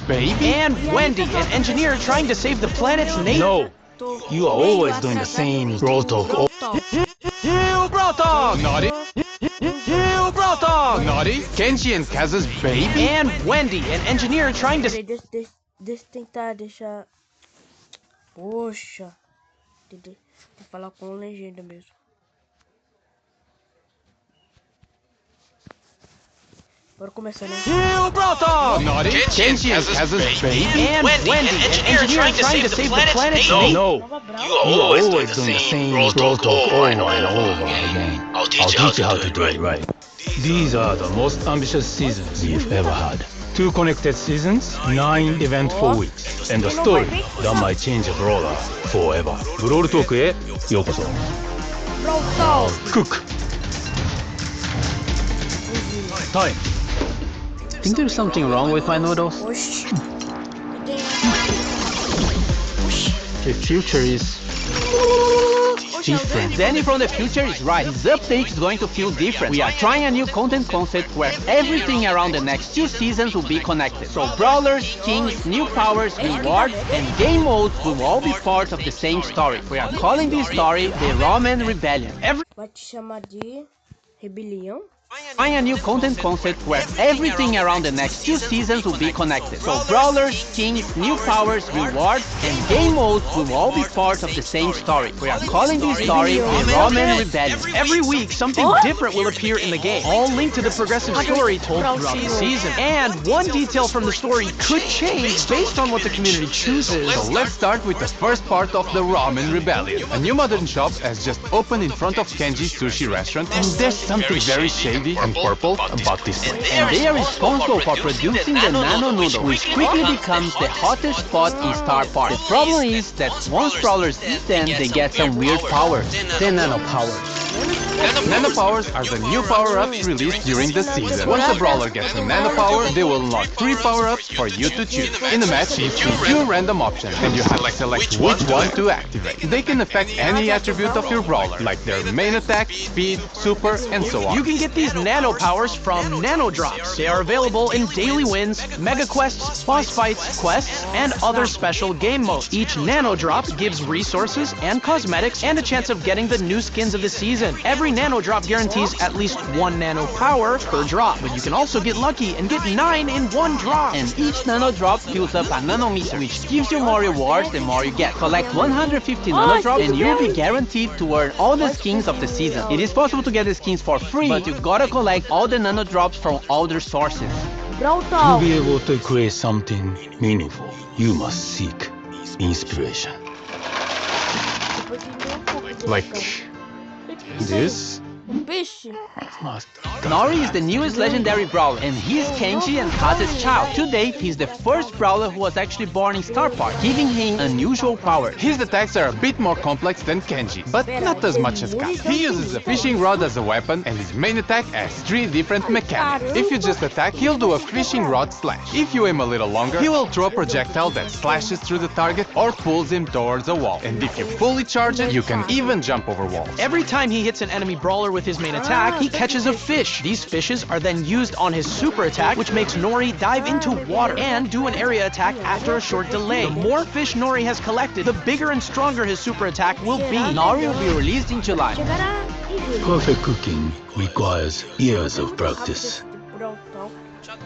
baby? And Wendy, an engineer trying to save the planet's nation. No, you are always doing the same brawl talk. You brawl talk! Naughty! You brawl talk! Naughty! Kenji and Kazu's baby? And Wendy, an engineer trying to... Deixa eu tentar deixar... Poxa. Tem que falar com legenda mesmo. Bora começar, né? You brawl talk! Naughty! Kenji and Kazu's baby? And Wendy, an engineer trying to save the planet's nation. No, you are always doing the same brawl talk over and over again. I'll teach you how to do it right. These are the most ambitious seasons we've ever had. 2 connected seasons, 9 eventful weeks, and a story that might change a brawler forever. Brawl Talk へようこそ。Cook. Time. Think there's something wrong with my noodles? The future is different. Danny from the future is right. This update is going to feel different. We are trying a new content concept where everything around the next 2 seasons will be connected. So brawlers, skins, new powers, rewards, and game modes will all be part of the same story. We are calling this story the Ramen Rebellion. Vai te chamar de rebelião? Trying a new content concept where everything around the next 2 seasons will be connected. So brawlers, skins, new powers, rewards, and game modes will all be part of the same story. We are calling this story the Ramen Rebellion. Every week, something different will appear in the game, all linked to the progressive story told throughout the season. And one detail from the story could change based on what the community chooses. So let's start with the first part of the Ramen Rebellion. A new modern shop has just opened in front of Kenji's sushi restaurant, and there's something very shady and purple about this place. And they are responsible for producing the nano noodle, which quickly becomes the hottest spot in Star Park. The problem is that once brawlers eat them, they get some weird powers. The nano powers. Nano powers are the new power-ups released during the season. Once a brawler gets a nano power, they will unlock 3 power-ups for you to choose. In the match, you choose 2 random options, and you have to select which one to activate. They can affect any attribute of your brawler, like their main attack, speed, super, and so on. You can get these nano powers from nano drops. They are available in daily wins, mega quests, boss fights, quests, and other special game modes. Each nano drop gives resources and cosmetics and a chance of getting the new skins of the season. Every nano drop guarantees at least 1 nano power per drop, but you can also get lucky and get 9 in 1 drop. And each nano drop fills up a nanometer, which gives you more rewards the more you get. Collect 150 nano drops and you'll be guaranteed to earn all the skins of the season. It is possible to get the skins for free, but you gotta collect all the nano drops from other sources. To be able to create something meaningful, you must seek inspiration. Like this? Nori is the newest legendary brawler, and he is Kenji and Kazu's child. To date, he's the first brawler who was actually born in Star Park, giving him unusual powers. His attacks are a bit more complex than Kenji's, but not as much as Kazu. He uses a fishing rod as a weapon, and his main attack has 3 different mechanics. If you just attack, he'll do a fishing rod slash. If you aim a little longer, he will throw a projectile that slashes through the target or pulls him towards a wall. And if you fully charge it, you can even jump over walls. Every time he hits an enemy brawler with his main attack, he catches a fish. These fishes are then used on his super attack, which makes Nori dive into water and do an area attack after a short delay. The more fish Nori has collected, the bigger and stronger his super attack will be. Nori will be released in July. Perfect cooking requires years of practice.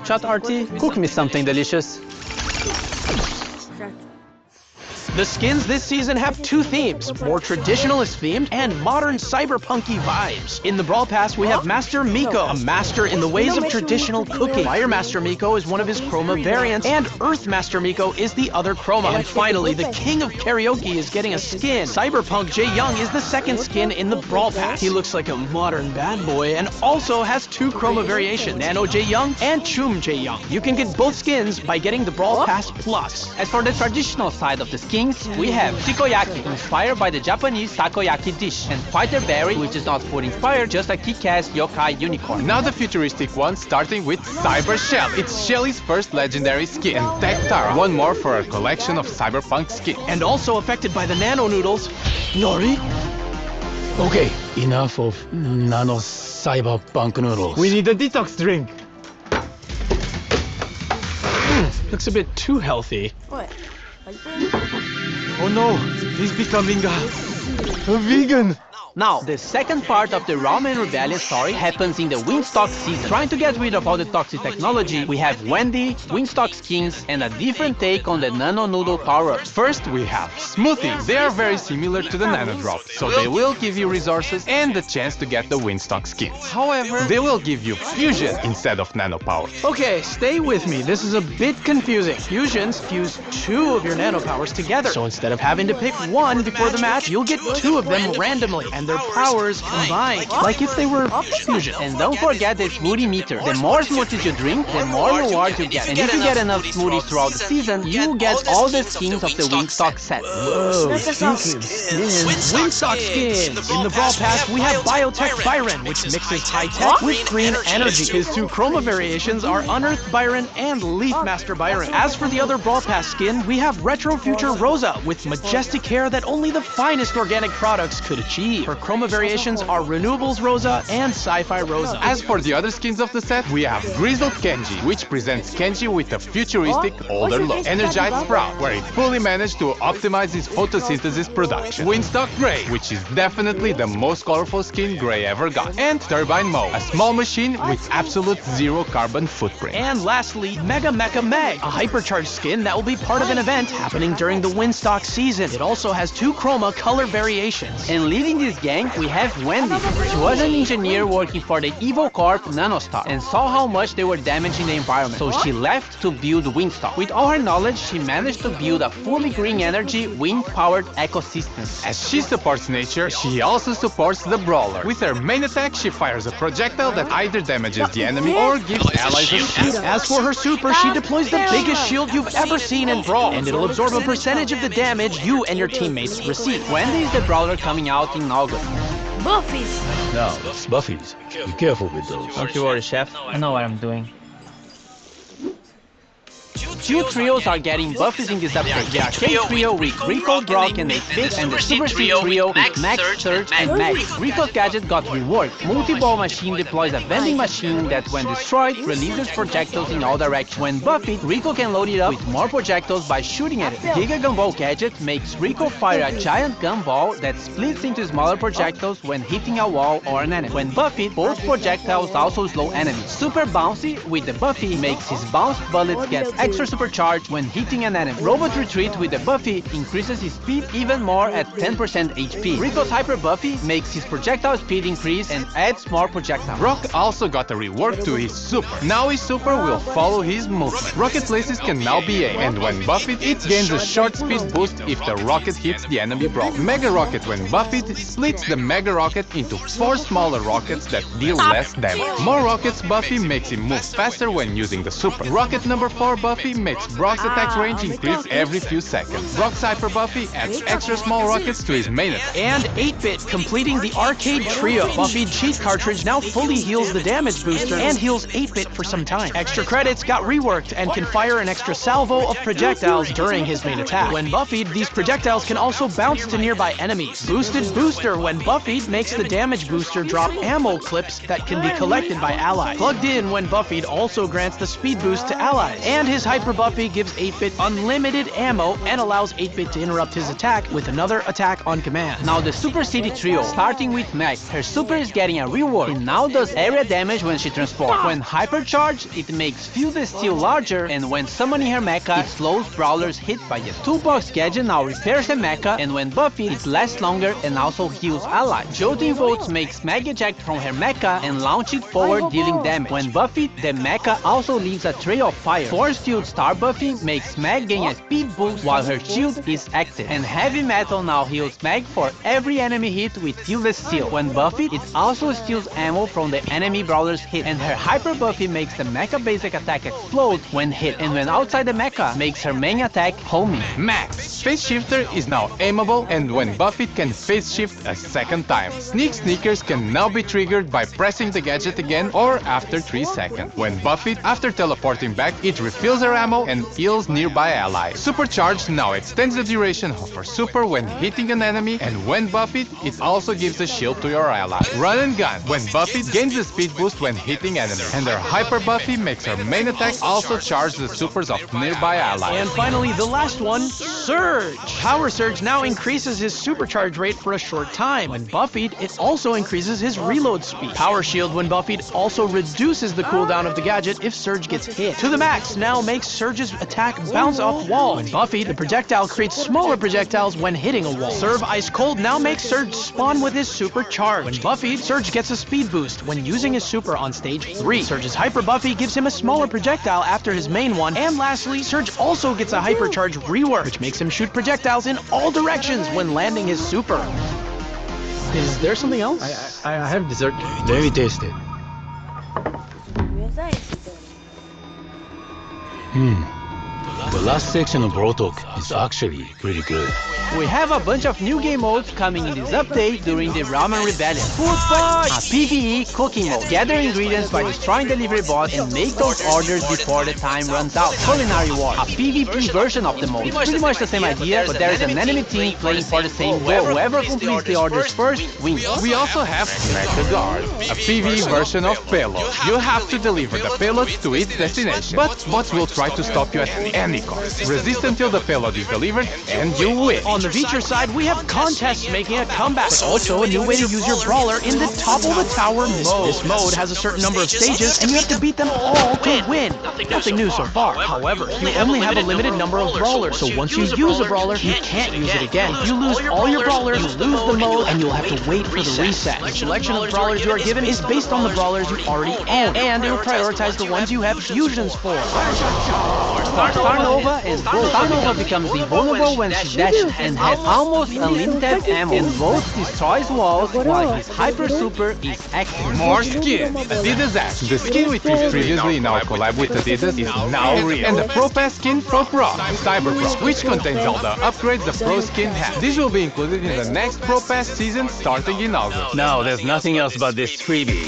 Chat RT, cook me something delicious. The skins this season have 2 themes, more traditionalist themed and modern cyberpunky vibes. In the Brawl Pass, we have Master Miko, a master in the ways of traditional cooking. Fire Master Miko is one of his chroma variants, and Earth Master Miko is the other chroma. And finally, the king of karaoke is getting a skin. Cyberpunk Jae Young is the 2nd skin in the Brawl Pass. He looks like a modern bad boy and also has 2 chroma variations, Nano Jae Young and Chum Jae Young. You can get both skins by getting the Brawl Pass Plus. As for the traditional side of the skins, we have Takoyaki, inspired by the Japanese takoyaki dish, and Fighter Berry, which is not food inspired, just a kick-ass yokai unicorn. Now the futuristic one, starting with Cyber Shelly. It's Shelly's first legendary skin, and Tech Tara, one more for our collection of cyberpunk skins. And also affected by the nano noodles, Nori. Okay, enough of nano cyberpunk noodles. We need a detox drink. Looks a bit too healthy. Ué, pode pôr. Oh no, he's becoming a vegan. Now, the second part of the Ramen Rebellion story happens in the Wingstock season. Trying to get rid of all the toxic technology, we have Wendy, Wingstock skins, and a different take on the Nano Noodle power-ups. First, we have Smoothies. They are very similar to the Nano Drop, so they will give you resources and the chance to get the Wingstock skins. However, they will give you Fusion instead of Nano Power. Okay, stay with me. This is a bit confusing. Fusions fuse 2 of your nano powers together. So instead of having to pick one before the match, you'll get 2 of them randomly, and their powers combined, like if they were fusion. And don't forget the smoothie meter. The more smoothies you drink, the more rewards you get. And if you get enough smoothies throughout the season, you get all the skins of the Wingstock set. Whoa, speaking of skins, Wingstock skins! In the Brawl Pass, we have Biotech Byron, which mixes high-tech with green energy. His 2 chroma variations are Unearthed Byron and Leaf Master Byron. As for the other Brawl Pass skin, we have Retro Future Rosa, with majestic hair that only the finest organic products could achieve. Her chroma variations are Renewables Rosa and Sci-Fi Rosa. As for the other skins of the set, we have Grizzled Kenji, which presents Kenji with a futuristic older look. Energized Sprout, where he fully managed to optimize his photosynthesis production. Wingstock Gray, which is definitely the most colorful skin Gray ever got. And Turbine Mo, a small machine with absolute 0 carbon footprint. And lastly, Mega Mecha Meg, a hypercharged skin that will be part of an event happening during the Wingstock season. It also has 2 chroma color variations. And leading this gang, we have Wendy. She was an engineer working for the Evil Corp Nanostar and saw how much they were damaging the environment. So she left to build Wingstock. With all her knowledge, she managed to build a fully green energy, wind-powered ecosystem. As she supports nature, she also supports the Brawler. With her main attack, she fires a projectile that either damages the enemy or gives allies a shield. As for her super, she deploys the biggest shield you've ever seen in Brawl, and it'll absorb a percentage of the damage you and your teammates receive. Wendy is the Brawler coming out in August. Buffies! Now, it's Buffy's. Be careful with those. Don't you worry, Chef. I know what I'm doing. 2 trios are getting buffies in this upgrade. The Arcade Trio with Rico, Brock, and 8-Bit, and the Super Seed Trio with Max, Surge, and Max. Rico's gadget got reworked. Multi-Ball Machine deploys a vending machine that, when destroyed, releases projectiles in all directions. When buffed, Rico can load it up with more projectiles by shooting at it. Giga Gumball gadget makes Rico fire a giant gumball that splits into smaller projectiles when hitting a wall or an enemy. When buffed, both projectiles also slow enemies. Super Bouncy with the Buffy makes his bounced bullets get extra supercharged when hitting an enemy. Robot Retreat with the Buffy increases his speed even more at 10% HP. Rico's Hyper Buffy makes his projectile speed increase and adds more projectiles. Brock also got a rework to his super. Now his super will follow his movement. Rocket laces can now be aimed, and when buffed, it gains a short speed boost if the rocket hits the enemy Brawler. Mega Rocket, when buffed, splits the Mega Rocket into 4 smaller rockets that deal less damage. More Rockets Buffy makes him move faster when using the super. Rocket number 4 Buffy makes Brock's attack range increase every few seconds. Brock's Hyper Buffy adds extra small rockets to his main attack. And 8-Bit, completing the Arcade Trio. Buffy cheat cartridge now fully heals the damage booster and heals 8-Bit for some time. Extra credits got reworked and can fire an extra salvo of projectiles during his main attack. When buffied, these projectiles can also bounce to nearby enemies. Boosted Booster, when buffied, makes the damage booster drop ammo clips that can be collected by allies. Plugged in, when buffied, also grants the speed boost to allies. And his Hyper Buffy gives 8-Bit unlimited ammo and allows 8-Bit to interrupt his attack with another attack on command. Now the Super City Trio, starting with Max. Her super is getting a rework. It now does area damage when she transforms. When hypercharged, it makes Feel the Steel larger, and when summoning her mecha, it slows brawlers hit by it. Toolbox gadget now repairs her mecha, and when buffed, it lasts longer and also heals allies. Jolting Volts makes Mag eject from her mecha and launch it forward, dealing damage. When buffed, the mecha also leaves a trail of fire. Force Field Star Buffy makes Mag gain a speed boost while her shield is active. And Heavy Metal now heals Mag for every enemy hit with Feel the Steel. When buffed, it also steals ammo from the enemy brawler's hit. And her Hyper Buffy makes the mecha basic attack explode when hit. And when outside the mecha, makes her main attack homing. Max Phase Shifter is now aimable, and when buffed can phase shift a second time. Sneak Sneakers can now be triggered by pressing the gadget again or after 3 seconds. When buffed, after teleporting back, it refills her ammo ammo and heals nearby allies. Supercharged now extends the duration of her super when hitting an enemy, and when buffed, it also gives a shield to your ally. Run and gun. When buffed, gains a speed boost when hitting enemies. And her hyper buffy makes her main attack also charge the supers of nearby allies. And finally, the last one, Surge. Power Surge now increases his supercharge rate for a short time. When buffied, it also increases his reload speed. Power Shield, when buffied, also reduces the cooldown of the gadget if Surge gets hit. To the max now makes Surge's attack bounce off walls. When buffied, the projectile creates smaller projectiles when hitting a wall. Serve Ice Cold now makes Surge spawn with his supercharge. When buffied, Surge gets a speed boost when using his super on stage 3. Surge's hyper buffy gives him a smaller projectile after his main one. And lastly, Surge also gets a hypercharge rework, which makes him shoot projectiles in all directions when landing his super. Is there something else? I have dessert. Let me taste it. Biasa itu. The last section of Brawl Talk is actually pretty good. We have a bunch of new game modes coming in this update during the Ramen Rebellion. Food Fight! A PvE cooking mode. Gather ingredients by destroying delivery bots and make those orders before the time runs out. Culinary War. A PvP version of the mode. It's pretty much the same idea, but there is an enemy team playing for the same goal. Whoever completes the orders first wins. We also have Mecha Guard, a PvE version of Payload. You have to deliver the payload to its destination, but bots will try to stop you at any cost. Resist until the payload is delivered, and you win. On the feature side, we have contests making a comeback. Also, a new way to use your brawler in the top of the tower mode. This mode has a certain number of stages, and you have to beat them all to win. Nothing new so far. However, you only have a limited number of brawlers, so once you use a brawler, you can't use it again. If you lose all your brawlers, you lose the mode, and you'll have to wait for the reset. The selection of brawlers you are given is based on the brawlers you already own, and it will prioritize the ones you have fusions for. Starnova and Gold. Starnova becomes invulnerable when she dashes and has almost unlimited ammo and both destroys walls while his hyper super is active. More skin! Adidas Ash. The skin we used previously in our collab with Adidas is now real. And the Pro Pass skin from Pro, Cyber Pro, which contains all the upgrades the Pro skin has. These will be included in the next Pro Pass season starting in August. Now there's nothing else but this freebie.